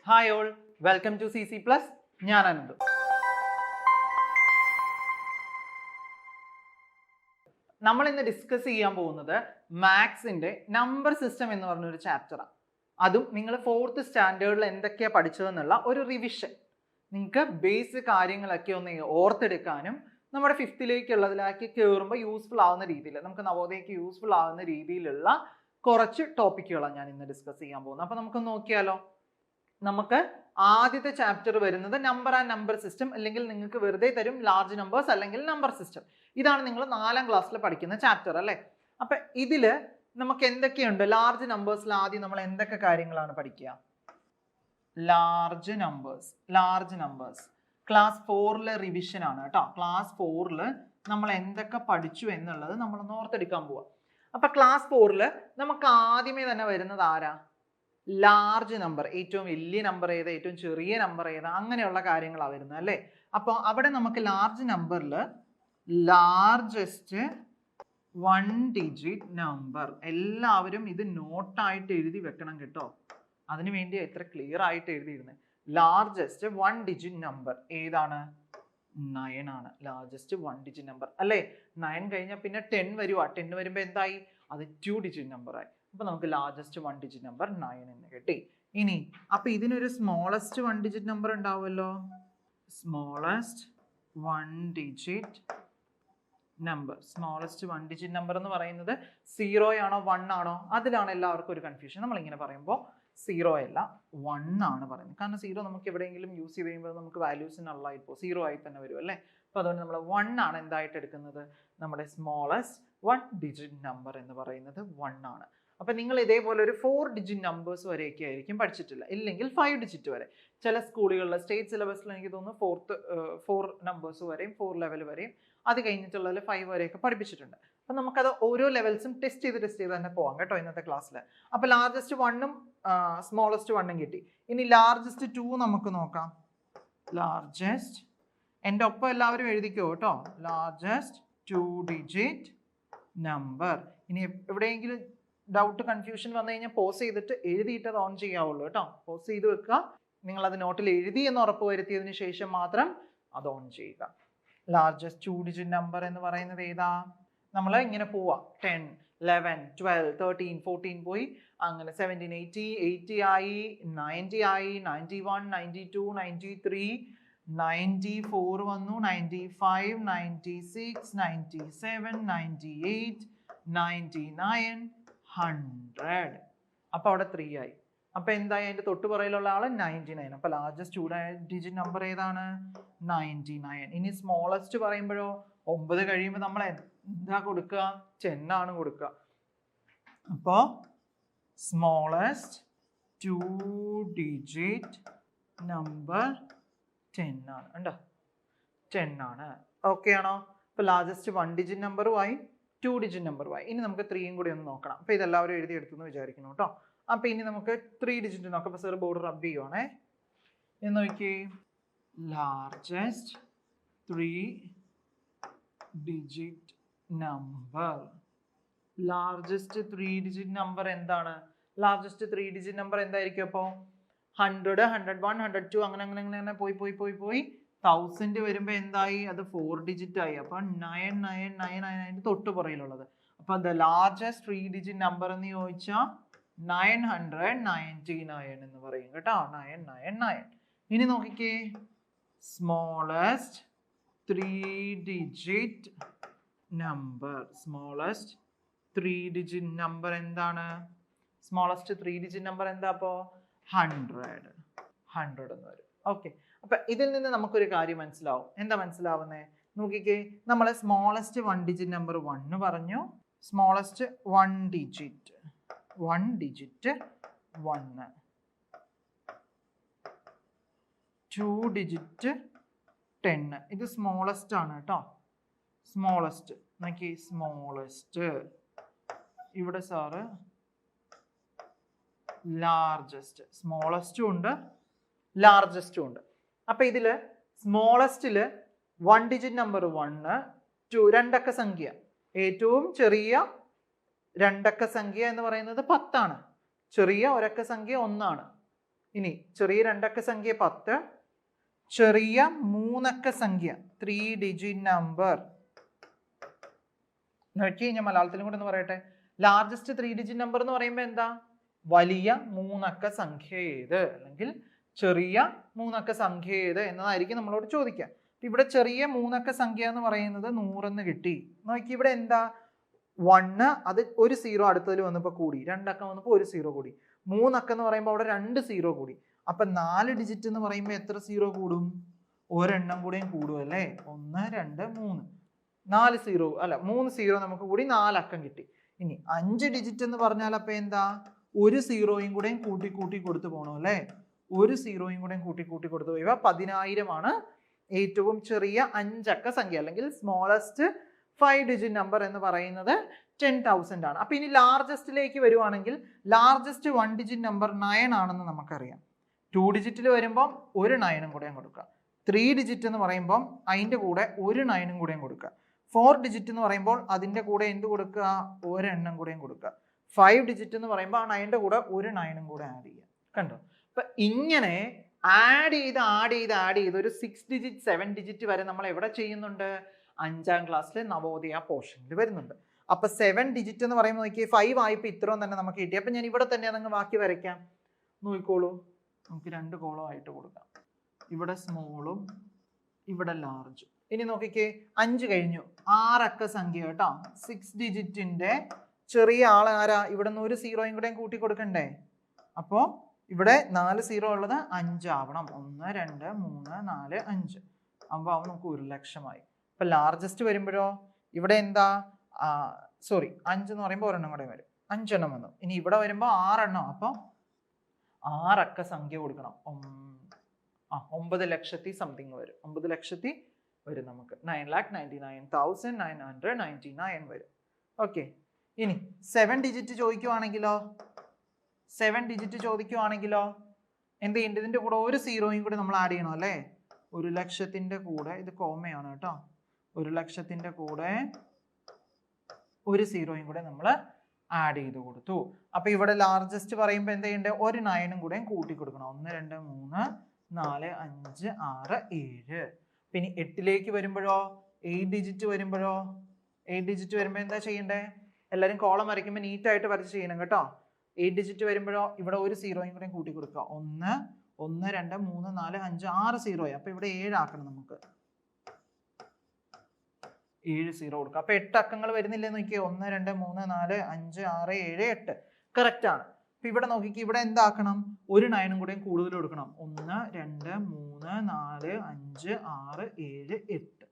Hi all, welcome to CC Plus. ഞാൻ അനന്ത്. നമ്മൾ ഇന്ന് ഡിസ്കസ് ചെയ്യാൻ പോകുന്നത് മാത്സിന്റെ നമ്പർ സിസ്റ്റം എന്ന് പറഞ്ഞൊരു ചാപ്റ്ററാണ്. അതും നിങ്ങൾ 4th സ്റ്റാൻഡേർഡിൽ എന്തൊക്കെയാണ് പഠിച്ചതെന്നുള്ള ഒരു റിവിഷൻ. നിങ്ങൾക്ക് ബേസിക് കാര്യങ്ങളൊക്കെ ഒന്ന് ഓർത്തെടുക്കാനും നമ്മുടെ 5th കയറുമ്പോൾ യൂസ്ഫുൾ ആവുന്ന രീതിയിൽ, നമുക്ക് നവോദയക്ക് യൂസ്ഫുൾ ആവുന്ന രീതിയിലുള്ള കുറച്ച് ടോപ്പിക്കുകളാണ് ഞാൻ ഇന്ന് ഡിസ്കസ് ചെയ്യാൻ പോകുന്നത്. അപ്പോൾ നമുക്ക് നോക്കിയാലോ. നമുക്ക് ആദ്യത്തെ ചാപ്റ്റർ വരുന്നത് നമ്പർ ആൻഡ് നമ്പർ സിസ്റ്റം, അല്ലെങ്കിൽ നിങ്ങൾക്ക് വെറുതെ തരും ലാർജ് നമ്പേഴ്സ് അല്ലെങ്കിൽ നമ്പർ സിസ്റ്റം. ഇതാണ് നിങ്ങൾ 4ാം ക്ലാസ്സിൽ പഠിക്കുന്ന ചാപ്റ്റർ അല്ലേ. അപ്പൊ ഇതില് നമുക്ക് എന്തൊക്കെയുണ്ട്? ലാർജ് നമ്പേഴ്സിൽ ആദ്യം നമ്മൾ എന്തൊക്കെ കാര്യങ്ങളാണ് പഠിക്കുക? ലാർജ് നമ്പേഴ്സ് ക്ലാസ് 4ലെ റിവിഷൻ ആണ് കേട്ടോ. ക്ലാസ് 4ല് നമ്മൾ എന്തൊക്കെ പഠിച്ചു എന്നുള്ളത് നമ്മളൊന്ന് ഓർത്തെടുക്കാൻ പോവാം. അപ്പൊ ക്ലാസ് 4ല് നമുക്ക് ആദ്യമേ തന്നെ വരുന്നത് ആരാ? Large number. ഏറ്റവും വലിയ നമ്പർ ഏതാ, ഏറ്റവും ചെറിയ നമ്പർ ഏതാ, അങ്ങനെയുള്ള കാര്യങ്ങളാണ് വരുന്നത് അല്ലേ. അപ്പോൾ അവിടെ നമുക്ക് ലാർജ് നമ്പറിൽ ലാർജസ്റ്റ് 1 ഡിജിറ്റ് നമ്പർ, എല്ലാവരും ഇത് നോട്ടായിട്ട് എഴുതി വെക്കണം കേട്ടോ. അതിനു വേണ്ടി എത്ര ക്ലിയർ ആയിട്ട് എഴുതിയിരുന്നത്. ലാർജസ്റ്റ് 1 ഡിജിറ്റ് നമ്പർ ഏതാണ്? 9 ആണ് ലാർജസ്റ്റ് 1 ഡിജിറ്റ് നമ്പർ അല്ലേ. 9 കഴിഞ്ഞാൽ പിന്നെ 10 വരുവാ. 10 വരുമ്പോൾ എന്തായി? അത് 2 ഡിജിറ്റ് നമ്പർ ആയി. അപ്പൊ നമുക്ക് ലാർജസ്റ്റ് 1 ഡിജിറ്റ് നമ്പർ 9 എന്ന് കിട്ടി. ഇനി അപ്പൊ ഇതിനൊരു സ്മോളസ്റ്റ് 1 ഡിജിറ്റ് നമ്പർ ഉണ്ടാവുമല്ലോ. Smallest 1 digit number. Smallest 1 digit number എന്ന് പറയുന്നത് 0 ആണോ 1 ആണോ? അതിലാണ് എല്ലാവർക്കും ഒരു കൺഫ്യൂഷൻ. നമ്മൾ ഇങ്ങനെ പറയുമ്പോൾ 0 അല്ല 1 ആണ് പറയുന്നത്. കാരണം 0 നമുക്ക് എവിടെയെങ്കിലും യൂസ് ചെയ്ത് കഴിയുമ്പോൾ നമുക്ക് വാല്യൂസ് നള്ളായിട്ട് പോകും, 0 ആയി തന്നെ വരും അല്ലേ. അപ്പൊ അതുകൊണ്ട് നമ്മൾ 1 ആണ് എന്തായിട്ട് എടുക്കുന്നത്? നമ്മുടെ സ്മോളസ്റ്റ് 1 ഡിജിറ്റ് നമ്പർ എന്ന് പറയുന്നത് 1 ആണ്. അപ്പൊ നിങ്ങൾ ഇതേപോലെ ഒരു 4 ഡിജിറ്റ് നമ്പേഴ്സ് വരെയൊക്കെ ആയിരിക്കും പഠിച്ചിട്ടില്ല, ഇല്ലെങ്കിൽ 5 ഡിജിറ്റ് വരെ. ചില സ്കൂളുകളിൽ സ്റ്റേറ്റ് സിലബസിൽ എനിക്ക് തോന്നുന്നു 4 നമ്പേഴ്സ് വരെയും 4 ലെവൽ വരെയും, അത് കഴിഞ്ഞിട്ടുള്ളതിൽ 5 വരെയൊക്കെ പഠിപ്പിച്ചിട്ടുണ്ട്. അപ്പൊ നമുക്കത് ഓരോ ലെവൽസും ടെസ്റ്റ് ചെയ്ത് തന്നെ പോവാം കേട്ടോ ഇന്നത്തെ ക്ലാസ്സിൽ. അപ്പൊ ലാർജസ്റ്റ് 1ഉം സ്മോളസ്റ്റ് 1ഉം കിട്ടി. ഇനി ലാർജസ്റ്റ് 2 നമുക്ക് നോക്കാം. ലാർജസ്റ്റ്, എൻ്റെ ഒപ്പം എല്ലാവരും എഴുതിക്കോ കേട്ടോ. Largest 2 digit number. ഇനി എവിടെയെങ്കിലും ഡൗട്ട് കൺഫ്യൂഷൻ വന്നു കഴിഞ്ഞാൽ പോസ് ചെയ്തിട്ട് എഴുതിയിട്ട് അത് ഓൺ ചെയ്യാവുള്ളൂ കേട്ടോ. പോസ് ചെയ്ത് വെക്കുക. നിങ്ങൾ അത് നോട്ടിൽ എഴുതി എന്ന് ഉറപ്പ് വരുത്തിയതിന് ശേഷം മാത്രം അത് ഓൺ ചെയ്യുക. ലാർജസ്റ്റ് 2 ഡിജിറ്റ് നമ്പർ എന്ന് പറയുന്നത് ഏതാ? നമ്മൾ ഇങ്ങനെ പോവാ. 10, 11, 12, 13, 14 പോയി അങ്ങനെ 17, 80 ആയി, 90 ആയി, 91, 92, 93, 94 വന്നു, 95, 96, 97, 98, 99, 100. അപ്പൊ അവിടെ 3 ആയി. അപ്പൊ എന്തായി? അതിന്റെ തൊട്ട് പുറയിലുള്ള ആള് 99. അപ്പൊ ലാർജസ്റ്റ് 2 ഡിജിറ്റ് നമ്പർ ഏതാണ്? 99. ഇനി സ്മോളസ്റ്റ് പറയുമ്പോഴോ 9 കഴിയുമ്പോൾ നമ്മൾ എന്താ കൊടുക്കുക? 10 ആണ് കൊടുക്കുക. അപ്പോ സ്മോളസ്റ്റ് 2 ഡിജിറ്റ് നമ്പർ 10 ആണ്. ഉണ്ടോ? 10 ആണ്. ഓക്കെ ആണോ? അപ്പൊ ലാർജസ്റ്റ് 1 ഡിജിറ്റ് നമ്പറുമായി 2 ഡിജിറ്റ് നമ്പറുമായി. ഇനി നമുക്ക് 3യും കൂടി ഒന്ന് നോക്കണം. അപ്പൊ ഇതെല്ലാവരും എഴുതിയെടുത്തു എന്ന് വിചാരിക്കുന്നു കേട്ടോ. അപ്പൊ ഇനി നമുക്ക് 3 ഡിജിറ്റ് നോക്കാം. അപ്പൊ സാർ ബോർഡ് റബ് ചെയ്യുവാണേ. എന്ന് നോക്കിയേ. Largest 3 digit number. Largest 3 digit number എന്താണ്? ലാർജസ്റ്റ് 3 ഡിജിറ്റ് നമ്പർ എന്തായിരിക്കും? അപ്പോൾ 100, 101, 102 അങ്ങനെ പോയി 1000 വരുമ്പോ എന്തായി? അത് 4 ഡിജിറ്റ് ആയി. അപ്പൊ 999 തൊട്ട് പുറയിലുള്ളത്. അപ്പൊ ദ ലാർജസ്റ്റ് 3 ഡിജിറ്റ് നമ്പർ എന്ന് ചോദിച്ചാൽ 999 എന്ന് പറയും കേട്ടോ. 999. ഇനി നോക്കിക്കേ. Smallest 3 digit number. Smallest 3 digit number എന്താണ്? സ്മോളസ്റ്റ് 3 ഡിജിറ്റ് നമ്പർ എന്താ? അപ്പോ 100 എന്ന് വരും. ഓക്കെ. അപ്പൊ ഇതിൽ നിന്ന് നമുക്കൊരു കാര്യം മനസ്സിലാവും. എന്താ മനസ്സിലാവുന്നേ? നോക്കിക്കേ. നമ്മൾ സ്മോളസ്റ്റ് 1 ഡിജിറ്റ് നമ്പർ 1 പറഞ്ഞു. Smallest 1 digit 1, 2 digit 10. ഇത് സ്മോളസ്റ്റ് ആണ് കേട്ടോ. സ്മോളസ്റ്റ് നോക്കി. സ്മോളസ്റ്റ് ഇവിടെ സാറ് ലാർജസ്റ്റ്. സ്മോളസ്റ്റും ഉണ്ട് ലാർജസ്റ്റും ഉണ്ട്. അപ്പൊ ഇതില് സ്മോളസ്റ്റില് 1 ഡിജിറ്റ് നമ്പർ 1, 2 രണ്ടക്ക സംഖ്യ. ഏറ്റവും ചെറിയ രണ്ടക്ക സംഖ്യ എന്ന് പറയുന്നത് 10 ആണ്. ചെറിയ ഒരക്ക സംഖ്യ 1 ആണ്. ഇനി ചെറിയ രണ്ടക്ക സംഖ്യ 10, ചെറിയ മൂന്നക്ക സംഖ്യ 3 ഡിജിറ്റ് നമ്പർ നോക്കി. ഞാൻ മലയാളത്തിലും കൂടെ ഒന്ന് പറയട്ടെ. ലാർജസ്റ്റ് 3 ഡിജിറ്റ് നമ്പർ എന്ന് പറയുമ്പോൾ എന്താ? വലിയ മൂന്നക്ക സംഖ്യ ഏത്, അല്ലെങ്കിൽ ചെറിയ മൂന്നക്ക സംഖ്യ ഏത് എന്നതായിരിക്കും നമ്മളോട് ചോദിക്കുക. ഇവിടെ ചെറിയ മൂന്നക്ക സംഖ്യ എന്ന് പറയുന്നത് 100 എന്ന് കിട്ടി. നോക്കി ഇവിടെ എന്താ? 1, അത് ഒരു 0 അടുത്തതിൽ വന്നപ്പോൾ കൂടി, രണ്ടക്കം വന്നപ്പോൾ ഒരു 0 കൂടി. മൂന്നക്കം എന്ന് പറയുമ്പോൾ അവിടെ 2 0 കൂടി. അപ്പൊ 4 ഡിജിറ്റ് എന്ന് പറയുമ്പോൾ എത്ര 0 കൂടും? ഒരെണ്ണം കൂടെയും കൂടും അല്ലേ? 1 2 3 4 0 അല്ല 3 0 നമുക്ക് കൂടി 4 അക്കം കിട്ടി. ഇനി 5 ഡിജിറ്റ് എന്ന് പറഞ്ഞാൽ അപ്പൊ എന്താ? ഒരു 0യും കൂടെയും കൂട്ടി കൂട്ടി കൊടുത്തു പോകണം അല്ലേ? ഒരു 0യും കൂടെയും കൂട്ടി കൂട്ടി കൊടുത്തു പോയി. 10,000 ആണ് ഏറ്റവും ചെറിയ 5 അക്ക സംഖ്യ, അല്ലെങ്കിൽ സ്മോളസ്റ്റ് 5 ഡിജിറ്റ് നമ്പർ എന്ന് പറയുന്നത് 10,000 ആണ്. അപ്പൊ ഇനി ലാർജസ്റ്റിലേക്ക് വരുവാണെങ്കിൽ ലാർജസ്റ്റ് 1 ഡിജിറ്റ് നമ്പർ 9 ആണെന്ന് നമുക്കറിയാം. 2 ഡിജിറ്റിൽ വരുമ്പോൾ ഒരു 9ഉം കൂടെയും കൊടുക്കുക. 3 ഡിജിറ്റ് എന്ന് പറയുമ്പോൾ അതിൻ്റെ കൂടെ ഒരു 9ഉം കൂടെയും കൊടുക്കുക. 4 ഡിജിറ്റ് എന്ന് പറയുമ്പോൾ അതിൻ്റെ കൂടെ എന്ത് കൊടുക്കുക? ഒരെണ്ണം കൂടെയും കൊടുക്കുക. 5 ഡിജിറ്റ് എന്ന് പറയുമ്പോൾ ആ 9ന്റെ കൂടെ ഒരു 9ഉം കൂടെ ആഡ് ചെയ്യുക. കണ്ടോ? അപ്പൊ ഇങ്ങനെ ആഡ് ചെയ്ത് ഒരു 6 ഡിജിറ്റ് 7 ഡിജിറ്റ് വരെ നമ്മൾ എവിടെ ചെയ്യുന്നുണ്ട്? 5ാം ക്ലാസ്സിലെ നവോദയ പോർഷനിൽ വരുന്നുണ്ട്. അപ്പൊ 7 ഡിജിറ്റ് എന്ന് പറയുമ്പോൾ നോക്കിയേ, 5 ആയപ്പോൾ ഇത്രയും തന്നെ നമുക്ക് കിട്ടി. അപ്പൊ ഞാൻ ഇവിടെ തന്നെ അതങ്ങ് ബാക്കി വരയ്ക്കാം. നോക്കിക്കോളൂ, നമുക്ക് 2 കോളം ആയിട്ട് കൊടുക്കാം. ഇവിടെ സ്മോളും ഇവിടെ ലാർജും. ഇനി നോക്കിക്കേ, 5 കഴിഞ്ഞു. 6 അക്ക സംഖ്യ കേട്ടോ. 6 ഡിജിറ്റിന്റെ ചെറിയ ആൾ ആരാ? ഇവിടെ നിന്ന് ഒരു 0യും കൂടെയും കൂട്ടി കൊടുക്കണ്ടേ? അപ്പോൾ ഇവിടെ 4 0 ഉള്ളത് 5 ആവണം. 1 2 3 4 5 ആകുമ്പോൾ നമുക്ക് 1,00,000 അപ്പൊ ലാർജസ്റ്റ് വരുമ്പോഴോ ഇവിടെ എന്താ? 5 എന്ന് പറയുമ്പോൾ ഒരെണ്ണം കൂടെ വരും. 5 എണ്ണം വന്നു. ഇനി ഇവിടെ വരുമ്പോൾ 6 എണ്ണം. അപ്പോൾ 6 അക്ക സംഖ്യ കൊടുക്കണം. 9 ലക്ഷത്തി സംതിങ് വരും. 9 ലക്ഷത്തി വരും നമുക്ക്. 9,99,999 വരും. ഓക്കെ. ഇനി 7 ഡിജിറ്റ് ചോദിക്കുവാണെങ്കിലോ? 7 ഡിജിറ്റ് ചോദിക്കുവാണെങ്കിലോ എന്ത് ചെയ്യേണ്ടത്? ഇതിന്റെ കൂടെ ഒരു 0യും കൂടെ നമ്മൾ ആഡ് ചെയ്യണം അല്ലേ? 1,00,000ന്റെ കൂടെ, ഇത് കോമയാണ് കേട്ടോ, 1,00,000ന്റെ കൂടെ ഒരു 0യും കൂടെ നമ്മൾ ആഡ് ചെയ്ത് കൊടുത്തു. അപ്പൊ ഇവിടെ ലാർജസ്റ്റ് പറയുമ്പോൾ എന്ത് ചെയ്യണ്ടേ? ഒരു 9ഉം കൂടെ കൂട്ടി കൊടുക്കണം. 1 2 3 4 5 6 7. പിന്നെ 8ലേക്ക് വരുമ്പോഴോ? 8 ഡിജിറ്റ് വരുമ്പോഴോ? 8 ഡിജിറ്റ് വരുമ്പോൾ എന്താ ചെയ്യണ്ടേ? എല്ലാവരും കോളം വരയ്ക്കുമ്പോൾ നീറ്റായിട്ട് വരച്ച് ചെയ്യണം കേട്ടോ. 8 ഡിജിറ്റ് വരുമ്പോഴോ ഇവിടെ ഒരു 0യും കൂടെ കൂട്ടി കൊടുക്കുക. 1 1 2 3 4 5 6 0. അപ്പൊ ഇവിടെ 7 ആക്കണം നമുക്ക്. 7 0 കൊടുക്കുക. അപ്പൊ 8 അക്കങ്ങൾ വരുന്നില്ലേ നോക്കിയേ? 1 2 3 4 5 6 7 8. കറക്റ്റ് ആണ്. അപ്പൊ ഇവിടെ നോക്കിക്കേ, ഇവിടെ എന്താക്കണം? ഒരു 9ഉം കൂടെ കൂടുതൽ കൊടുക്കണം. 1 2 3 4 5 6 7 8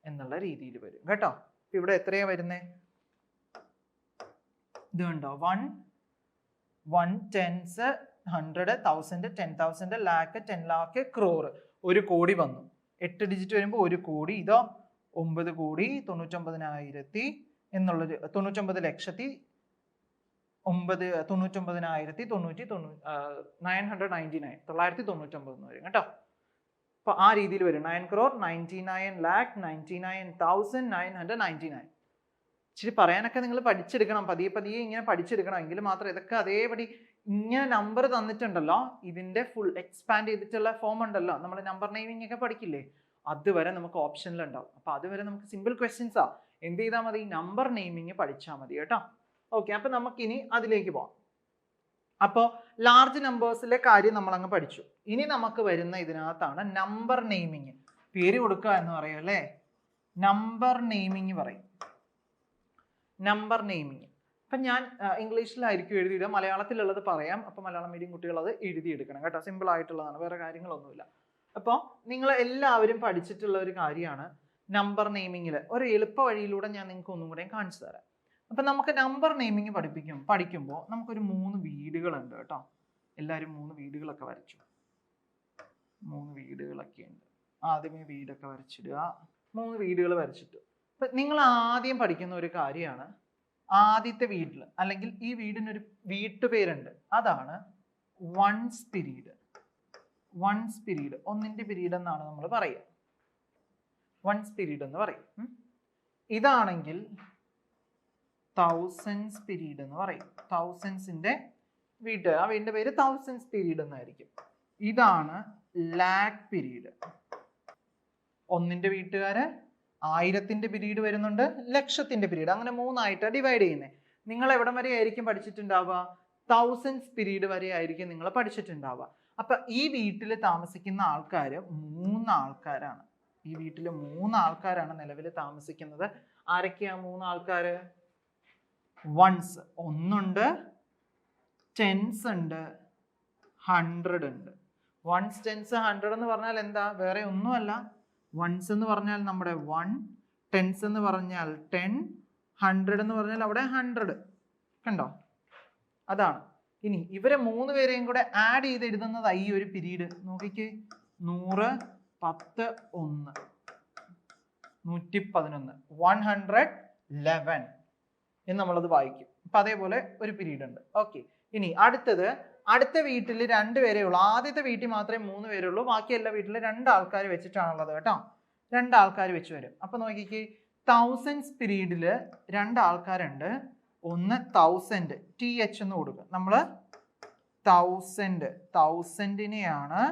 എന്നുള്ള രീതിയിൽ വരും കേട്ടോ. അപ്പൊ ഇവിടെ എത്രയാ വരുന്നേ? ഇത് കണ്ടോ? 1 10s 100 1000 10,000 lakh 10 lakh crore. 1 കോടി വന്നു. 8 ഡിജിറ്റ് വരുമ്പോൾ 1 കോടി. ഇതോ 9 കോടി 99,000 എന്നുള്ളത് 99 ലക്ഷത്തി 999,999 എന്ന് വരും കേട്ടോ. അപ്പൊ ആ രീതിയിൽ വരും. 9 crore 99,99,999. ഇച്ചിരി പറയാനൊക്കെ നിങ്ങൾ പഠിച്ചെടുക്കണം. പതിയെ പതിയെ ഇങ്ങനെ പഠിച്ചെടുക്കണം. എങ്കിൽ മാത്രം ഇതൊക്കെ അതേപടി ഇങ്ങനെ നമ്പർ തന്നിട്ടുണ്ടല്ലോ, ഇതിന്റെ ഫുൾ എക്സ്പാൻഡ് ചെയ്തിട്ടുള്ള ഫോം ഉണ്ടല്ലോ, നമ്മൾ നമ്പർ നെയിമിംഗ് ഒക്കെ പഠിക്കില്ലേ, അതുവരെ നമുക്ക് ഓപ്ഷനിൽ ഉണ്ടാവും. അപ്പൊ അതുവരെ നമുക്ക് സിമ്പിൾ ക്വസ്റ്റ്യൻസാ. എന്ത് ചെയ്താൽ മതി? നമ്പർ നെയിമിങ് പഠിച്ചാൽ മതി കേട്ടോ. ഓക്കെ. അപ്പൊ നമുക്കിനി അതിലേക്ക് പോവാം. അപ്പോൾ ലാർജ് നമ്പേഴ്സിലെ കാര്യം നമ്മൾ അങ്ങ് പഠിച്ചു. ഇനി നമുക്ക് വരുന്ന ഇതിനകത്താണ് നമ്പർ നെയിമിങ്. പേര് കൊടുക്കുക എന്ന് പറയും അല്ലേ? നമ്പർ നെയിമിങ് പറയും. Number naming. അപ്പം ഞാൻ ഇംഗ്ലീഷിലായിരിക്കും എഴുതിയിടുക, മലയാളത്തിലുള്ളത് പറയാം. അപ്പോൾ മലയാളം മീഡിയം കുട്ടികൾ അത് എഴുതിയെടുക്കണം കേട്ടോ. സിമ്പിൾ ആയിട്ടുള്ളതാണ്, വേറെ കാര്യങ്ങളൊന്നുമില്ല. അപ്പോൾ നിങ്ങൾ എല്ലാവരും പഠിച്ചിട്ടുള്ള ഒരു കാര്യമാണ് നമ്പർ നെയിമിങ്ങിൽ. ഒരു എളുപ്പ വഴിയിലൂടെ ഞാൻ നിങ്ങൾക്ക് ഒന്നും കൂടെ കാണിച്ചു തരാം. അപ്പം നമുക്ക് നമ്പർ നെയിമിങ് പഠിക്കുമ്പോൾ നമുക്കൊരു 3 വീടുകളുണ്ട് കേട്ടോ. എല്ലാവരും 3 വീടുകളൊക്കെ വരച്ചു. 3 വീടുകളൊക്കെ ഉണ്ട്. ആദ്യമേ വീടൊക്കെ വരച്ചിടുക. 3 വീടുകൾ വരച്ചിട്ട് അപ്പം നിങ്ങൾ ആദ്യം പഠിക്കുന്ന ഒരു കാര്യമാണ്, ആദ്യത്തെ വീട്ടിൽ അല്ലെങ്കിൽ ഈ വീടിനൊരു വീട്ടുപേരുണ്ട്, അതാണ് വൺസ് പീരീഡ്. വൺസ് പീരീഡ്, ഒന്നിന്റെ പീരീഡ് എന്നാണ് നമ്മൾ പറയുക. വൺസ് പീരീഡ് എന്ന് പറയും. ഇതാണെങ്കിൽ തൗസൻഡ്സ് പീരീഡ് എന്ന് പറയും. തൗസൻഡ്സിന്റെ വീട്ട്, ആ വീടിന്റെ പേര് തൗസൻഡ്സ് പീരീഡ് എന്നായിരിക്കും. ഇതാണ് ലാക്ക് പീരീഡ്. ഒന്നിന്റെ വീട്ടുകാര്, 1000ന്റെ പീരീഡ് വരുന്നുണ്ട്, ലക്ഷത്തിന്റെ പീരീഡ്, അങ്ങനെ 3ആയിട്ട് ഡിവൈഡ് ചെയ്യുന്നത്. നിങ്ങൾ എവിടം വരെ ആയിരിക്കും പഠിച്ചിട്ടുണ്ടാവുക? തൗസൻഡ്സ് പീരീഡ് വരെ ആയിരിക്കും നിങ്ങൾ പഠിച്ചിട്ടുണ്ടാവുക. അപ്പൊ ഈ വീട്ടിൽ താമസിക്കുന്ന ആൾക്കാര് 3 ആൾക്കാരാണ്. ഈ വീട്ടിൽ 3 ആൾക്കാരാണ് നിലവിൽ താമസിക്കുന്നത്. ആരൊക്കെയാ 3 ആൾക്കാര്? വൺസ് ഒന്നുണ്ട്, ടെൻസ് ഉണ്ട്, 100 ഉണ്ട്. വൺസ്, ടെൻസ്, 100 എന്ന് പറഞ്ഞാൽ എന്താ? വേറെ ഒന്നുമല്ല. വൺസ് എന്ന് പറഞ്ഞാൽ നമ്മുടെ 1, ടെൻസ് എന്ന് പറഞ്ഞാൽ 10, 100 എന്ന് പറഞ്ഞാൽ അവിടെ 100. കണ്ടോ? അതാണ്. ഇനി ഇവരെ 3 പേരെയും കൂടെ ആഡ് ചെയ്ത് എഴുതുന്നത് ഈ ഒരു പീരീഡ്. നോക്കിക്കേ, 100, 10, 1, 111, 111 എന്ന് നമ്മളത് വായിക്കും. അപ്പൊ അതേപോലെ ഒരു പീരീഡ് ഉണ്ട്. ഓക്കെ. ഇനി അടുത്ത വീട്ടിൽ 2 പേരേ ഉള്ളൂ. ആദ്യത്തെ വീട്ടിൽ മാത്രമേ 3 പേരേ ഉള്ളൂ. ബാക്കി എല്ലാ വീട്ടിലും 2 ആൾക്കാർ വെച്ചിട്ടാണുള്ളത് കേട്ടോ. 2 ആൾക്കാർ വെച്ച് വരും. അപ്പൊ നോക്കിക്കേ, തൗസൻഡ്സ് പീരീഡില് 2 ആൾക്കാരുണ്ട്. ഒന്ന് 1000, TH എന്ന് കൊടുക്കുക. നമ്മള് 1000നെയാണ്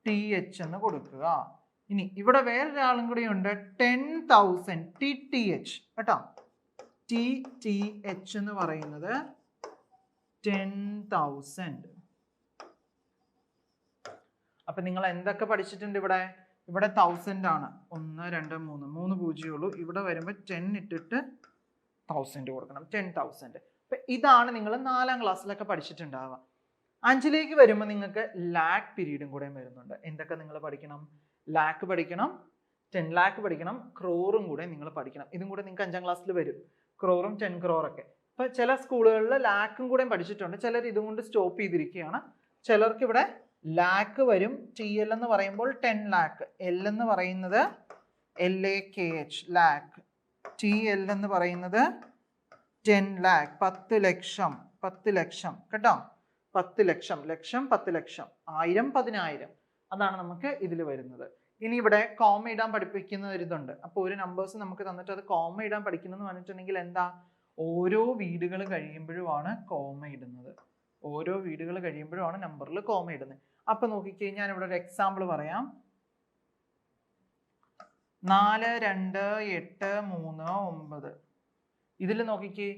TH എന്ന് കൊടുക്കുക. ഇനി ഇവിടെ വേറൊരാളും കൂടി ഉണ്ട്, 10,000, TTH കേട്ടോ. TTH എന്ന് പറയുന്നത് 10,000. അപ്പൊ നിങ്ങൾ എന്തൊക്കെ പഠിച്ചിട്ടുണ്ട്? ഇവിടെ 1000 ആണ്. 1, 2, 3 പൂജ്യമേ ഉള്ളൂ. ഇവിടെ വരുമ്പോൾ 10 ഇട്ടിട്ട് 1000 കൊടുക്കണം. 10,000. അപ്പൊ ഇതാണ് നിങ്ങൾ 4ാം ക്ലാസ്സിലൊക്കെ പഠിച്ചിട്ടുണ്ടാവുക. 5ലേക്ക് വരുമ്പോൾ നിങ്ങൾക്ക് ലാക്ക് പീരീഡും കൂടെ വരുന്നുണ്ട്. എന്തൊക്കെ നിങ്ങൾ പഠിക്കണം? ലാക്ക് പഠിക്കണം, 10 ലാക്ക് പഠിക്കണം, ക്രോറും കൂടെ നിങ്ങൾ പഠിക്കണം. ഇതും കൂടെ നിങ്ങൾക്ക് 5ാം ക്ലാസ്സിൽ വരും, ക്രോറും 10 ക്രോറൊക്കെ. അപ്പൊ ചില സ്കൂളുകളിൽ ലാക്കും കൂടെ പഠിച്ചിട്ടുണ്ട്. ചിലർ ഇതും കൊണ്ട് സ്റ്റോപ്പ് ചെയ്തിരിക്കുകയാണ്. ചിലർക്ക് ഇവിടെ ലാക്ക് വരും. TL എന്ന് പറയുമ്പോൾ 10 ലാക്ക്, L എന്ന് പറയുന്നത് LAKH ലാക്ക്, TL എന്ന് പറയുന്നത് 10 ലാക്ക്, 10 ലക്ഷം, 10 ലക്ഷം കേട്ടോ. 10 ലക്ഷം, 10 ലക്ഷം, 1000, 10,000. അതാണ് നമുക്ക് ഇതിൽ വരുന്നത്. ഇനി ഇവിടെ കോമ ഇടാൻ പഠിപ്പിക്കുന്ന ഒരു ഇതുണ്ട്. അപ്പോൾ ഒരു നമ്പേഴ്സ് നമുക്ക് തന്നിട്ട് അത് കോമ ഇടാൻ പഠിക്കുന്നതെന്ന് പറഞ്ഞിട്ടുണ്ടെങ്കിൽ എന്താ? ഓരോ വീടുകൾ കഴിയുമ്പോഴുമാണ് കോമ ഇടുന്നത്. ഓരോ വീടുകൾ കഴിയുമ്പോഴാണ് നമ്പറിൽ കോമ ഇടുന്നത്. അപ്പൊ നോക്കിക്കേ, ഞാൻ ഇവിടെ ഒരു എക്സാമ്പിൾ പറയാം. 4, 2, 8, 3, 9. ഇതിൽ നോക്കിക്കേ,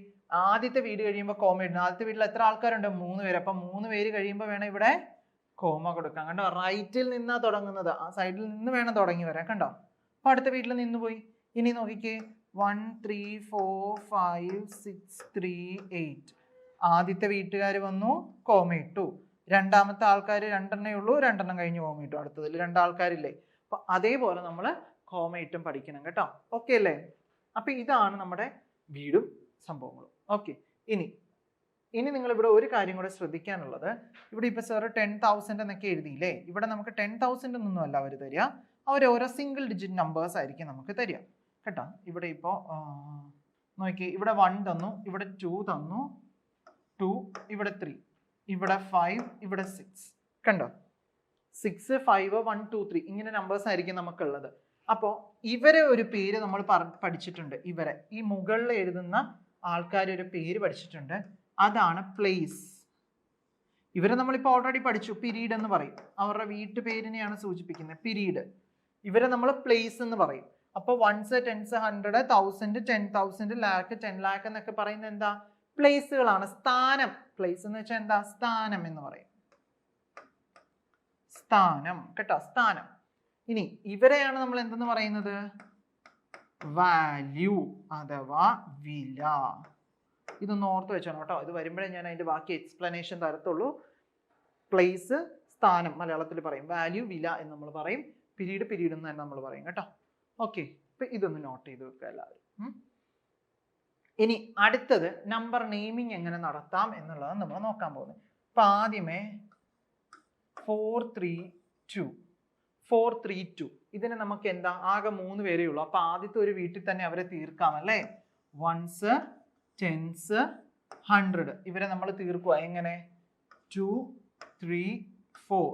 ആദ്യത്തെ വീട് കഴിയുമ്പോൾ കോമ ഇടുന്നു. ആദ്യത്തെ വീട്ടിൽ എത്ര ആൾക്കാരുണ്ട്? 3 പേര്. അപ്പൊ 3 പേര് കഴിയുമ്പോൾ വേണം ഇവിടെ കോമ കൊടുക്കാം. കണ്ടോ? റൈറ്റിൽ നിന്നാ തുടങ്ങുന്നത്, ആ സൈഡിൽ നിന്ന് വേണം തുടങ്ങി വരാൻ. കണ്ടോ? അപ്പൊ അടുത്ത വീട്ടിൽ നിന്ന് പോയി. ഇനി നോക്കിക്കേ, 1, 3, 4, 5, 6, 3, 8. ആദ്യത്തെ വീട്ടുകാർ വന്നു, കോമ ഇട്ടു. രണ്ടാമത്തെ ആൾക്കാർ 2 ഉള്ളൂ, 2 കഴിഞ്ഞ് കോമ ഇട്ടു. അടുത്തതിൽ 2 ആൾക്കാരില്ലേ? അപ്പൊ അതേപോലെ നമ്മൾ കോമ ഇട്ടും പഠിക്കണം കേട്ടോ. ഓക്കെ അല്ലേ? അപ്പൊ ഇതാണ് നമ്മുടെ വീടും സംഭവങ്ങളും. ഓക്കെ. ഇനി നിങ്ങൾ ഇവിടെ ഒരു കാര്യം കൂടെ ശ്രദ്ധിക്കാനുള്ളത്, ഇവിടെ ഇപ്പൊ സാറ് 10,000 എന്നൊക്കെ എഴുതിയില്ലേ? ഇവിടെ നമുക്ക് 10,000 എന്നൊന്നും അല്ല അവർ തരിക. അവർ ഓരോ സിംഗിൾ ഡിജിറ്റ് നമ്പേഴ്സ് ആയിരിക്കും നമുക്ക് തരിക കേട്ടോ. ഇവിടെ ഇപ്പോൾ നോക്കി, ഇവിടെ 1 തന്നു, ഇവിടെ 2 തന്നു, 2, ഇവിടെ 3, ഇവിടെ 5, ഇവിടെ 6. കണ്ടോ? 6, 5, 1, 2, 3 ഇങ്ങനെ നമ്പേഴ്സ് ആയിരിക്കും നമുക്കുള്ളത്. അപ്പോൾ ഇവരെ ഒരു പേര് നമ്മൾ പഠിച്ചിട്ടുണ്ട്. ഇവരെ ഈ മുകളിൽ എഴുതുന്ന ആൾക്കാർ ഒരു പേര് പഠിച്ചിട്ടുണ്ട്. അതാണ് പ്ലേസ്. ഇവരെ നമ്മളിപ്പോൾ ഓൾറെഡി പഠിച്ചു. പീരീഡ് എന്ന് പറയും. അവരുടെ വീട്ടുപേരിനെയാണ് സൂചിപ്പിക്കുന്നത്, പീരീഡ്. ഇവരെ നമ്മൾ പ്ലേസ് എന്ന് പറയും. അപ്പോൾ 1s, 10s, 100, 1000, 10,000, ലാക്ക്, 10 ലാക്ക് എന്നൊക്കെ പറയുന്നത് എന്താ? പ്ലേസുകളാണ്, സ്ഥാനം. പ്ലേസ് എന്ന് വെച്ചാൽ എന്താ? സ്ഥാനം എന്ന് പറയും. സ്ഥാനം കേട്ടോ, സ്ഥാനം. ഇനി ഇവരെയാണ് നമ്മൾ എന്തെന്ന് പറയുന്നത്? വാല്യൂ അഥവാ വില. ഇതൊന്ന് ഓർത്ത് വെച്ചാണ് കേട്ടോ. ഇത് വരുമ്പോഴേ ഞാൻ അതിന്റെ ബാക്കി എക്സ്പ്ലനേഷൻ തരത്തുള്ളൂ. പ്ലേസ്, സ്ഥാനം മലയാളത്തിൽ പറയും. വാല്യൂ, വില എന്ന് നമ്മൾ പറയും. പീരീഡ് എന്ന് തന്നെ നമ്മൾ പറയും കേട്ടോ. ഓക്കെ. അപ്പൊ ഇതൊന്ന് നോട്ട് ചെയ്ത് വെക്കുക എല്ലാവരും. ഇനി അടുത്തത് നമ്പർ നെയിമിങ് എങ്ങനെ നടത്താം എന്നുള്ളതാണ് നമ്മൾ നോക്കാൻ പോകുന്നത്. അപ്പൊ ആദ്യമേ 432 ഇതിന് നമുക്ക് എന്താ? ആകെ 3 പേരേ ഉള്ളൂ. അപ്പൊ ആദ്യത്തെ ഒരു വീട്ടിൽ തന്നെ അവരെ തീർക്കാം അല്ലേ? 1s, 10s, 100 ഇവരെ നമ്മൾ തീർക്കുക. എങ്ങനെ? 2, 3, 4.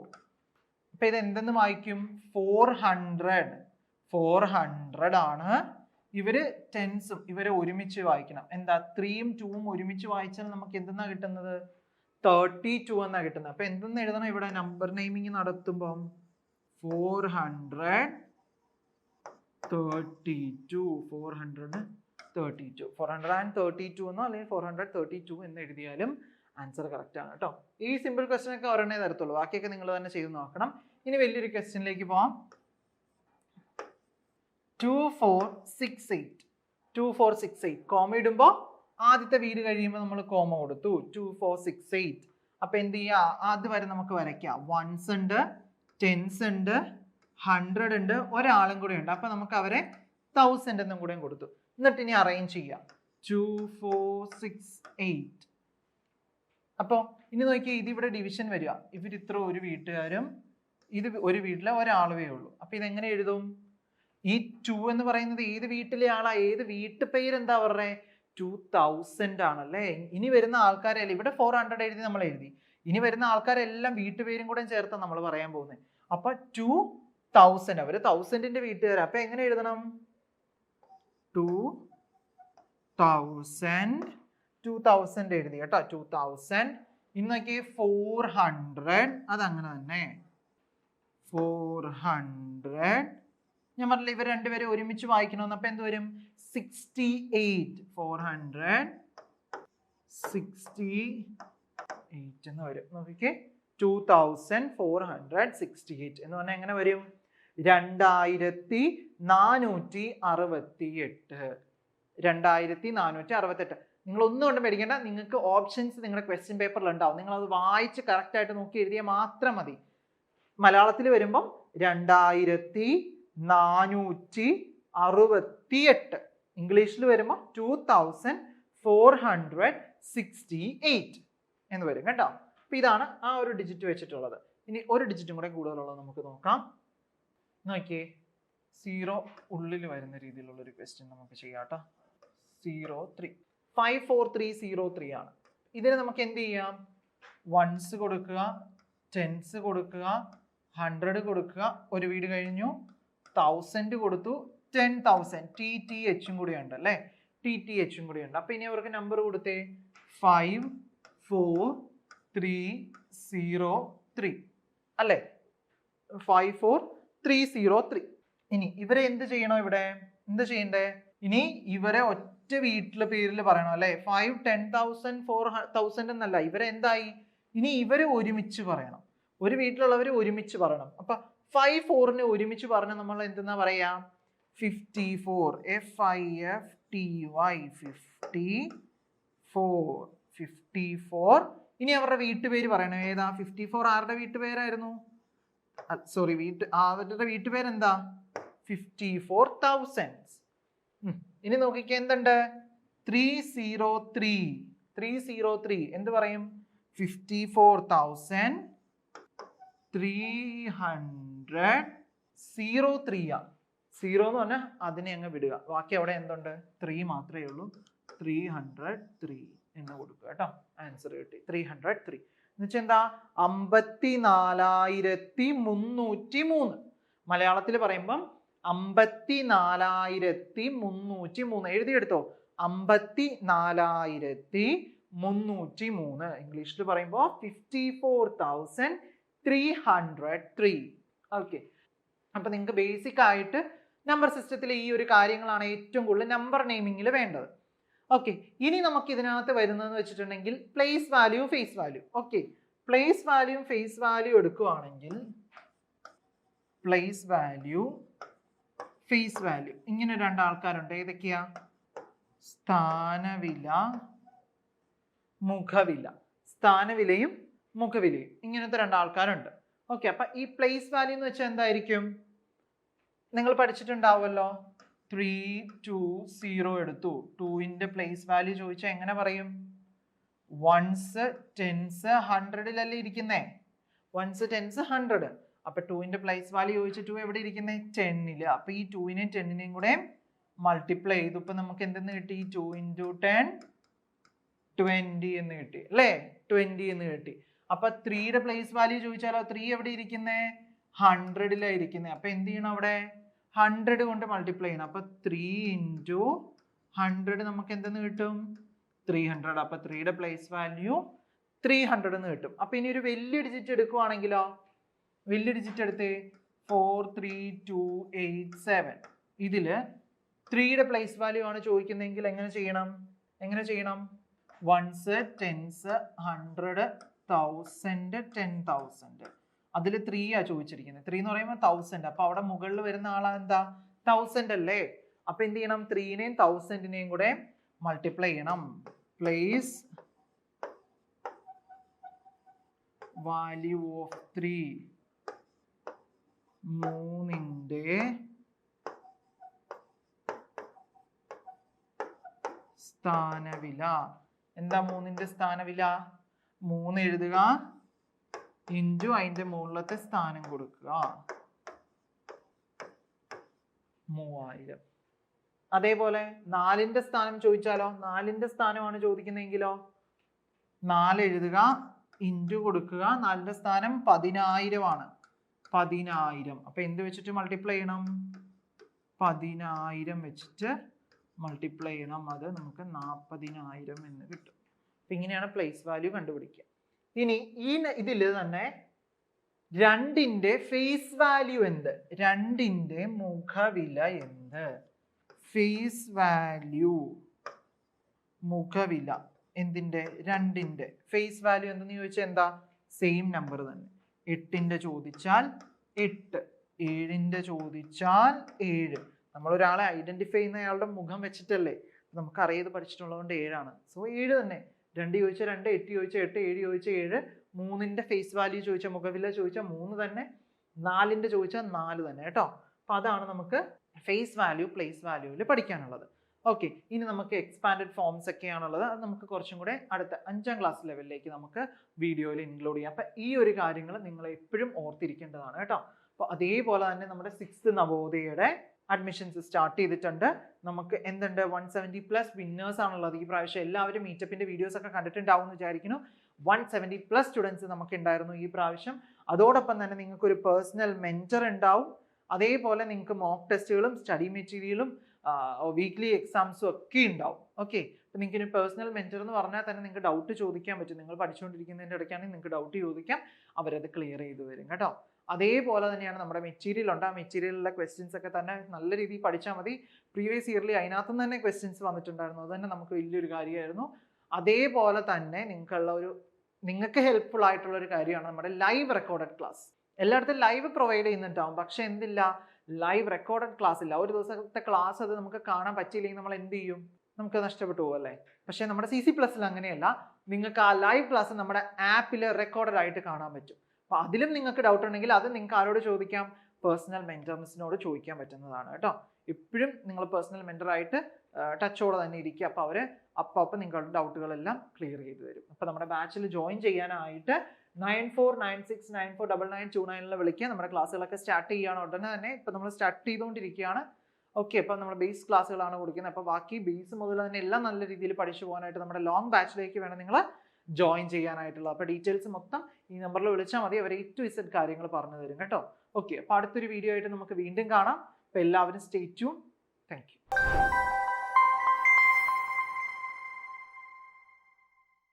അപ്പൊ ഇത് എന്തെന്ന് വായിക്കും? 400 ആണ്. ഇവര് 10s ഇവരെ ഒരുമിച്ച് വായിക്കണം. എന്താ? 3ഉം 2ഉം ഒരുമിച്ച് വായിച്ചാൽ നമുക്ക് എന്തെന്നാ കിട്ടുന്നത്? 32 എന്നാ കിട്ടുന്നത്. അപ്പൊ എന്തെന്ന് എഴുതണം ഇവിടെ നമ്പർ നെയിമിങ് നടത്തുമ്പം 432 എന്നോ അല്ലെങ്കിൽ 432 എന്ന് എഴുതിയാലും ആൻസർ കറക്റ്റ് ആണ് കേട്ടോ. ഈ സിമ്പിൾ ക്വസ്റ്റ്യൻ ഒക്കെ ഒരെണ്ണേ തരത്തുള്ളൂ, ബാക്കിയൊക്കെ നിങ്ങൾ തന്നെ ചെയ്ത് നോക്കണം. ഇനി വലിയൊരു ക്വസ്റ്റ്യനിലേക്ക് പോവാം. 2468 കോമ ഇടുമ്പോൾ ആദ്യത്തെ വീട് കഴിയുമ്പോൾ നമ്മൾ കോമ കൊടുത്തു 2468. അപ്പൊ എന്ത് ചെയ്യാ, അത് വരെ നമുക്ക് വരയ്ക്കാം. 1s ഉണ്ട്, 10s ഉണ്ട്, 100 ഉണ്ട്, ഒരാളും കൂടെ ഉണ്ട്. അപ്പൊ നമുക്ക് അവരെ 1000 എന്നും കൂടെ കൊടുത്തു. എന്നിട്ട് ഇനി അറേഞ്ച് ചെയ്യാം. 2468. അപ്പോൾ ഇനി നോക്കിയാൽ ഇതിവിടെ ഡിവിഷൻ വരിക. ഇവരിത്ര ഒരു വീട്ടുകാരും ഇത് ഒരു വീട്ടിലെ ഒരാളുവേ ഉള്ളൂ. അപ്പൊ ഇതെങ്ങനെ എഴുതും? ഈ 2 എന്ന് പറയുന്നത് ഏത് വീട്ടിലെ ആളാ? ഏത് വീട്ടുപേര് എന്താ അവരുടെ? 2000 ആണല്ലേ. ഇനി വരുന്ന ആൾക്കാരല്ലേ, ഇവിടെ 400 എഴുതി നമ്മൾ എഴുതി. ഇനി വരുന്ന ആൾക്കാരെല്ലാം വീട്ടുപേരും കൂടെ ചേർത്ത് നമ്മൾ പറയാൻ പോകുന്നത്. അപ്പൊ 2000 അവര് 1000ന്റെ വീട്ടുകാർ. അപ്പൊ എങ്ങനെ എഴുതണം? 2000 എഴുതി കേട്ടോ. 2000. ഇന്ന് നോക്കി 400, അതങ്ങനെ തന്നെ 400. ഞാൻ പറഞ്ഞില്ല ഇവർ രണ്ടുപേരും ഒരുമിച്ച് വായിക്കണമെന്ന്. അപ്പൊ എന്ത് വരും? 68. 468 എന്ന് വരും. നോക്കിക്കേ, 2468 എന്ന് പറഞ്ഞാൽ എങ്ങനെ വരും? 2468. 2468. നിങ്ങൾ ഒന്നും കൊണ്ട് പേടിക്കേണ്ട. നിങ്ങൾക്ക് ഓപ്ഷൻസ് നിങ്ങളുടെ ക്വസ്റ്റ്യൻ പേപ്പറിൽ ഉണ്ടാവും. നിങ്ങൾ അത് വായിച്ച് കറക്റ്റ് ആയിട്ട് നോക്കി എഴുതിയാൽ മാത്രം മതി. മലയാളത്തിൽ വരുമ്പം 2468. ഇംഗ്ലീഷിൽ വരുമ്പോൾ 2468 എന്ന് വരും കേട്ടോ. അപ്പൊ ഇതാണ് ആ ഒരു ഡിജിറ്റ് വെച്ചിട്ടുള്ളത്. ഇനി ഒരു ഡിജിറ്റും കൂടെ കൂടുതലുള്ളത് നമുക്ക് നോക്കാം. നോക്കിയേ, 0 ഉള്ളിൽ വരുന്ന രീതിയിലുള്ള ഒരു ക്വസ്റ്റ്യൻ നമുക്ക് ചെയ്യാം കേട്ടോ. 03. 54303 ആണ്. ഇതിന് നമുക്ക് എന്ത് ചെയ്യാം? 1s കൊടുക്കുക, 10s കൊടുക്കുക, 100 കൊടുക്കുക. ഒരു വീട് കഴിഞ്ഞു. 1000 കൊടുത്തു, 10,000. TTH കൂടി ഉണ്ട് അല്ലേ? TTH കൂടി ഉണ്ട്. അപ്പൊ ഇനി അവർക്ക് നമ്പർ കൊടുത്തേ 54303 അല്ലേ? 54303. ഇനി ഇവരെ എന്ത് ചെയ്യണോ? ഇവിടെ എന്ത് ചെയ്യണ്ടേ? ഇനി ഇവരെ ഒറ്റ വീട്ടിലെ പേരിൽ പറയണം അല്ലെ? 5, 10,000, 4,000 എന്നല്ല. ഇവരെ എന്തായി? ഇനി ഇവരെ ഒരുമിച്ച് പറയണം. ഒരു വീട്ടിലുള്ളവർ ഒരുമിച്ച് പറയണം. അപ്പൊ 54നെ ഒരുമിച്ച് പറഞ്ഞ നമ്മൾ എന്തെന്നാ പറയാ? 54. FIFTY 54. ഇനി അവരുടെ വീട്ടുപേര് പറയണം. ഏതാ? 54 ആരുടെ വീട്ടുപേരായിരുന്നു? സോറി, അവരുടെ വീട്ടുപേരെന്താ? 54,000. ഇനി നോക്കിക്കേ, എന്തുണ്ട്? 303. എന്ത് പറയും? 54,303. 0 എന്ന് പറഞ്ഞാൽ അതിനെ അങ്ങ് വിടുക. ബാക്കി അവിടെ എന്തുണ്ട്? 3 മാത്രമേ ഉള്ളൂ. 303 എന്ന് കൊടുക്കുക കേട്ടോ. ആൻസർ കിട്ടി 303. എന്നുവെച്ചാൽ എന്താ? 54,303. മലയാളത്തിൽ പറയുമ്പം 54,303. എഴുതിയെടുത്തോ, 54,303. ഇംഗ്ലീഷിൽ പറയുമ്പോൾ 54,303. ഓക്കെ. അപ്പൊ നിങ്ങൾക്ക് ബേസിക് ആയിട്ട് നമ്പർ സിസ്റ്റത്തിലെ ഈ ഒരു കാര്യങ്ങളാണ് ഏറ്റവും കൂടുതൽ നമ്പർ നെയിമിങ്ങിൽ വേണ്ടത്. ഓക്കെ. ഇനി നമുക്ക് ഇതിനകത്ത് വരുന്നതെന്ന് വെച്ചിട്ടുണ്ടെങ്കിൽ place value, face value. Okay. Place value, face value എടുക്കുകയാണെങ്കിൽ പ്ലേസ് വാല്യൂ, ഫേസ് വാല്യൂ ഇങ്ങനെ രണ്ടാൾക്കാരുണ്ട്. ഏതൊക്കെയാ? സ്ഥാനവില, മുഖവില. സ്ഥാനവിലയും മുഖവിലയും ഇങ്ങനത്തെ രണ്ടാൾക്കാരുണ്ട്. ഓക്കെ. അപ്പൊ ഈ പ്ലേസ് വാല്യൂ എന്ന് വെച്ചാൽ എന്തായിരിക്കും? നിങ്ങൾ പഠിച്ചിട്ടുണ്ടാവുമല്ലോ. 320 എടുത്തു. 2ന്റെ പ്ലേസ് വാല്യൂ ചോദിച്ചാൽ എങ്ങനെ പറയും? 1s, 10s, 100 ഇരിക്കുന്നേ. 1s, 10s, 100. അപ്പൊ 2ന്റെ പ്ലേസ് വാല്യൂ ചോദിച്ച 2 എവിടെ ഇരിക്കുന്നേ? 10. അപ്പൊ ഈ 2നെയും 10നെയും കൂടെ മൾട്ടിപ്ലൈ ചെയ്തു. ഇപ്പൊ നമുക്ക് എന്തെന്ന് കിട്ടി? 2 × 10 20 എന്ന് കിട്ടി അല്ലേ? 20 എന്ന് കിട്ടി. അപ്പൊ 3യുടെ പ്ലേസ് വാല്യൂ ചോദിച്ചാലോ? 3 എവിടെ ഇരിക്കുന്നേ? 100 ഇരിക്കുന്നേ. അപ്പൊ എന്ത് ചെയ്യണം? അവിടെ 100 കൊണ്ട് മൾട്ടിപ്ലൈ ചെയ്യണം. അപ്പൊ 3 × 100 നമുക്ക് എന്തെന്ന് കിട്ടും? 300. അപ്പൊ 3യുടെ പ്ലേസ് വാല്യൂ 300 എന്ന് കിട്ടും. അപ്പൊ ഇനി ഒരു വലിയ ഡിജിറ്റ് എടുക്കുവാണെങ്കിലോ, വലിയ ഡിജിറ്റ് എടുത്തേ 43287. ഇതില് 3യുടെ പ്ലേസ് വാല്യൂ ആണ് ചോദിക്കുന്നതെങ്കിൽ എങ്ങനെ ചെയ്യണം? 1s 10s 100 1000 10,000. അതിൽ 3 ആ ചോദിച്ചിരിക്കുന്നത്. 3 എന്ന് പറയുമ്പോൾ 1000. അപ്പൊ അവിടെ മുകളിൽ വരുന്ന ആളാ എന്താ? 1000 അല്ലേ? അപ്പൊ എന്ത് ചെയ്യണം? 3നെയും 1000നെയും കൂടെ മൾട്ടിപ്ലൈ ചെയ്യണം. Place value of 3, 3ന്റെ സ്ഥാനവില. എന്താ 3ന്റെ സ്ഥാനവില? 3 എഴുതുക ഇൻറ്റു അതിന്റെ മുകളിലത്തെ സ്ഥാനം കൊടുക്കുക 3000. അതേപോലെ 4ന്റെ സ്ഥാനം ചോദിച്ചാലോ? 4ന്റെ സ്ഥാനമാണ് ചോദിക്കുന്നതെങ്കിലോ 4 എഴുതുക ഇൻറ്റു കൊടുക്കുക. 4ന്റെ സ്ഥാനം 10,000 ആണ്. 10,000. അപ്പൊ എന്ത് വെച്ചിട്ട് മൾട്ടിപ്ലൈ ചെയ്യണം? 10,000 വെച്ചിട്ട് മൾട്ടിപ്ലൈ ചെയ്യണം. അത് നമുക്ക് 40,000 എന്ന് കിട്ടും. അപ്പൊ ഇങ്ങനെയാണ് പ്ലേസ് വാല്യൂ കണ്ടുപിടിക്കുക. ഇനി ഇതിൽ തന്നെ 2ന്റെ ഫേസ് വാല്യൂ എന്ത്? 2ന്റെ മുഖവില എന്ത്? ഫേസ് വാല്യൂ, മുഖവില എന്തിന്റെ? 2ന്റെ ഫേസ് വാല്യൂ എന്തെന്ന് ചോദിച്ചാൽ എന്താ? സെയിം നമ്പർ തന്നെ. 8ന്റെ ചോദിച്ചാൽ 8, 7ന്റെ ചോദിച്ചാൽ 7. നമ്മൾ ഒരാളെ ഐഡന്റിഫൈ ചെയ്യുന്ന അയാളുടെ മുഖം വെച്ചിട്ടല്ലേ? നമുക്ക് അറിയത് പഠിച്ചിട്ടുള്ളതുകൊണ്ട് 7 സോ 7 തന്നെ. 2 ചോദിച്ചാൽ 2, 8 ചോദിച്ചാൽ 8, 7 ചോദിച്ചാൽ 7. 3ന്റെ ഫേസ് വാല്യൂ ചോദിച്ചാൽ, മുഖവില ചോദിച്ചാൽ 3 തന്നെ. 4ന്റെ ചോദിച്ചാൽ 4 തന്നെ കേട്ടോ. അപ്പൊ അതാണ് നമുക്ക് ഫേസ് വാല്യൂ, പ്ലേസ് വാല്യൂവിൽ പഠിക്കാനുള്ളത്. ഓക്കെ, ഇനി നമുക്ക് എക്സ്പാൻഡഡ് ഫോംസ് ഒക്കെയാണുള്ളത്. അത് നമുക്ക് കുറച്ചും കൂടെ അടുത്ത 5ാം ക്ലാസ് ലെവലിലേക്ക് നമുക്ക് വീഡിയോയിൽ ഇൻക്ലൂഡ് ചെയ്യാം. അപ്പൊ ഈ ഒരു കാര്യങ്ങൾ നിങ്ങൾ എപ്പോഴും ഓർത്തിരിക്കേണ്ടതാണ് കേട്ടോ. അപ്പോൾ അതേപോലെ തന്നെ നമ്മുടെ 6th നവോദയയുടെ അഡ്മിഷൻസ് സ്റ്റാർട്ട് ചെയ്തിട്ടുണ്ട്. നമുക്ക് എന്തുണ്ട്? 170+ വിന്നേഴ്സ് ആണുള്ളത് ഈ പ്രാവശ്യം. എല്ലാവരും മീറ്റപ്പിന്റെ വീഡിയോസ് ഒക്കെ കണ്ടിട്ടുണ്ടാവും എന്ന് വിചാരിക്കുന്നു. 170+ സ്റ്റുഡൻസ് നമുക്ക് ഉണ്ടായിരുന്നു ഈ പ്രാവശ്യം. അതോടൊപ്പം തന്നെ നിങ്ങൾക്ക് ഒരു പേഴ്സണൽ മെന്റർ ഉണ്ടാവും. അതേപോലെ നിങ്ങൾക്ക് മോക്ക് ടെസ്റ്റുകളും സ്റ്റഡി മെറ്റീരിയലും വീക്ക്ലി എക്സാംസും ഒക്കെ ഉണ്ടാവും. ഓക്കെ, അപ്പം നിങ്ങൾക്ക് ഒരു പേഴ്സണൽ മെന്റർ എന്ന് പറഞ്ഞാൽ തന്നെ നിങ്ങൾക്ക് ഡൗട്ട് ചോദിക്കാൻ പറ്റും. നിങ്ങൾ പഠിച്ചുകൊണ്ടിരിക്കുന്നതിൻ്റെ ഇടയ്ക്കാണെങ്കിൽ നിങ്ങൾക്ക് ഡൗട്ട് ചോദിക്കാം, അവരത് ക്ലിയർ ചെയ്ത് വരും കേട്ടോ. അതേപോലെ തന്നെയാണ് നമ്മുടെ മെറ്റീരിയൽ ഉണ്ട്. ആ മെറ്റീരിയലിലെ ക്വസ്റ്റ്യൻസ് ഒക്കെ തന്നെ നല്ല രീതിയിൽ പഠിച്ചാൽ മതി. പ്രീവിയസ് ഇയർലി അതിനകത്തു നിന്ന് തന്നെ ക്വസ്റ്റ്യൻസ് വന്നിട്ടുണ്ടായിരുന്നു. അത് തന്നെ നമുക്ക് വലിയൊരു കാര്യമായിരുന്നു. അതേപോലെ തന്നെ നിങ്ങൾക്ക് ഹെൽപ്ഫുൾ ആയിട്ടുള്ള ഒരു കാര്യമാണ് നമ്മുടെ ലൈവ് റെക്കോർഡഡ് ക്ലാസ്. എല്ലായിടത്തും ലൈവ് പ്രൊവൈഡ് ചെയ്യുന്നുണ്ടാവും, പക്ഷെ എന്തില്ല, ലൈവ് റെക്കോർഡഡ് ക്ലാസ് ഇല്ല. ഒരു ദിവസത്തെ ക്ലാസ് അത് നമുക്ക് കാണാൻ പറ്റിയില്ലെങ്കിൽ നമ്മൾ എന്ത് ചെയ്യും? നമുക്ക് നഷ്ടപ്പെട്ടു പോകും അല്ലേ? പക്ഷെ നമ്മുടെ CC+ൽ അങ്ങനെയല്ല. നിങ്ങൾക്ക് ആ ലൈവ് ക്ലാസ് നമ്മുടെ ആപ്പിൽ റെക്കോർഡഡ് ആയിട്ട് കാണാൻ പറ്റും. അപ്പൊ അതിലും നിങ്ങൾക്ക് ഡൗട്ട് ഉണ്ടെങ്കിൽ അത് നിങ്ങൾക്ക് ആരോട് ചോദിക്കാം? പേഴ്സണൽ മെന്റർസിനോട് ചോദിക്കാൻ പറ്റുന്നതാണ് കേട്ടോ. എപ്പോഴും നിങ്ങൾ പേഴ്സണൽ മെന്ററായിട്ട് ടച്ചോടെ തന്നെ ഇരിക്കുക. അപ്പോൾ അവർ അപ്പം നിങ്ങളുടെ ഡൗട്ടുകളെല്ലാം ക്ലിയർ ചെയ്ത് തരും. അപ്പോൾ നമ്മുടെ ബാച്ചിൽ ജോയിൻ ചെയ്യാനായിട്ട് 9496949929 വിളിക്കുക. നമ്മുടെ ക്ലാസ്സുകളൊക്കെ സ്റ്റാർട്ട് ചെയ്യുകയാണ് ഉടനെ തന്നെ. ഇപ്പം നമ്മൾ സ്റ്റാർട്ട് ചെയ്തുകൊണ്ടിരിക്കുകയാണ്. ഓക്കെ, അപ്പം നമ്മൾ ബേസ് ക്ലാസ്സുകളാണ് കൊടുക്കുന്നത്. അപ്പോൾ ബാക്കി ബേസ് മുതൽ തന്നെ എല്ലാം നല്ല രീതിയിൽ പഠിച്ചു പോകാനായിട്ട് നമ്മുടെ ലോങ് ബാച്ചിലേക്ക് വേണം നിങ്ങൾ ജോയിൻ ചെയ്യാനായിട്ടുള്ളത്. അപ്പോൾ ഡീറ്റെയിൽസ് മൊത്തം ഈ നമ്പറിൽ വിളിച്ചാൽ മതി. അവർ A to Z കാര്യങ്ങൾ പറഞ്ഞു തരും കേട്ടോ. ഓക്കെ, അപ്പോൾ അടുത്തൊരു വീഡിയോ ആയിട്ട് നമുക്ക് വീണ്ടും കാണാം. അപ്പോൾ എല്ലാവരും സ്റ്റേ ട്യൂൺ. Thank you.